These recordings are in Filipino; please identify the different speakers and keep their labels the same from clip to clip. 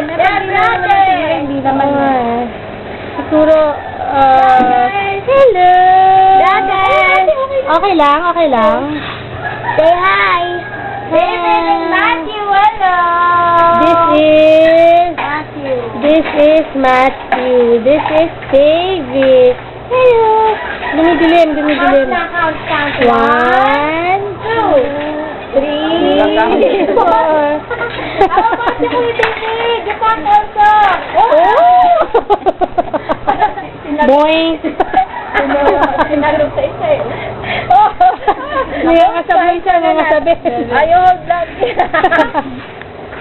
Speaker 1: Hindi naman. Siguro,
Speaker 2: Hello!
Speaker 1: okay lang, okay lang.
Speaker 2: Say hi! David and Matthew, hello!
Speaker 1: This is Matthew. This is David. Hello! Dumidilim.
Speaker 2: Count.
Speaker 1: 1, 2, 3, 4.
Speaker 2: Ako pa si Kuya David! You count also!
Speaker 1: Boing!
Speaker 2: Sinalog sa isa eh.
Speaker 1: Nangangasabi siya, nangangasabi.
Speaker 2: Ayun, vlog.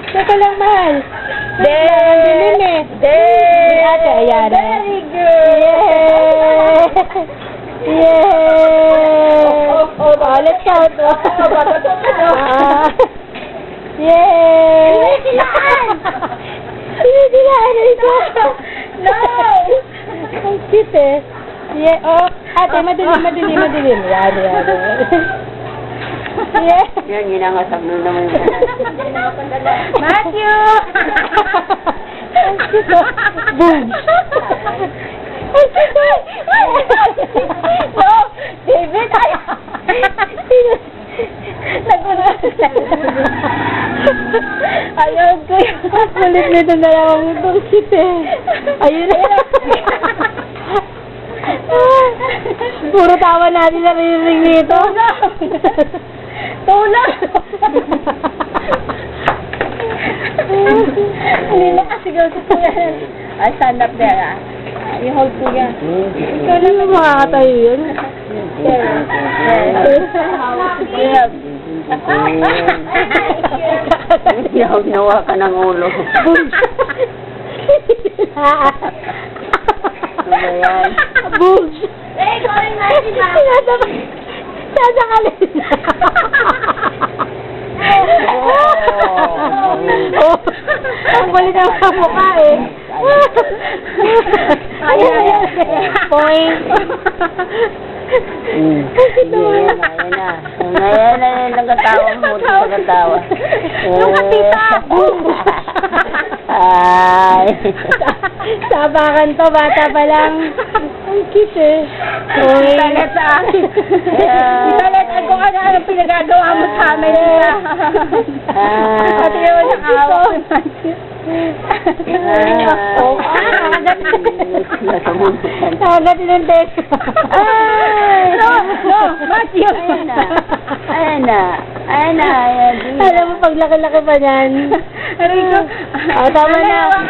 Speaker 1: Teka lang, mahal.
Speaker 2: Dilim
Speaker 1: eh. Ate, ayan.
Speaker 2: Very good.
Speaker 1: Yay! Let's count. Yay! Sinidilaan ito.
Speaker 2: No!
Speaker 1: Ang cute eh. Yeah. Oh, ate, madilim. Yan. Yeah.
Speaker 3: Yan, ginangasap na naman yung
Speaker 2: Matthew!
Speaker 1: Ang cute oh. Boom! Ang cute oh.
Speaker 2: No! David, ay! Nagulat siya. Ayun ko yun.
Speaker 1: Kulit nito na lang ang cute eh. Ayun na. Puro tawa natin na rin nito.
Speaker 2: Tulog! Hindi na kasi gawin ko yan. Ay, stand up there ah. You hold ko yan.
Speaker 1: Ikaw lang yung makakatayo yun.
Speaker 3: Huwag nawa ka ng ulo. Ano ba yan?
Speaker 1: Bulge!
Speaker 2: Hey, calling my
Speaker 1: Sasakalin na. Ang kulit ang kamukha eh.
Speaker 2: Ayan.
Speaker 1: Point.
Speaker 3: Ayan na. Nagkatawa mo. Nagkatawa.
Speaker 2: Nakatita ako.
Speaker 3: Ay.
Speaker 1: Sabakan to, bata pa lang. Ang cute eh.
Speaker 2: Talet ah. Talet, ako ano pinagagawa mo sa amin nila. Pati yun ang awa.
Speaker 1: Nakagat ng tesa.
Speaker 2: No, Matthew.
Speaker 3: Ayan na.
Speaker 1: Alam mo, pag laki-laki pa niyan.
Speaker 2: Aray ko.
Speaker 1: Tama na.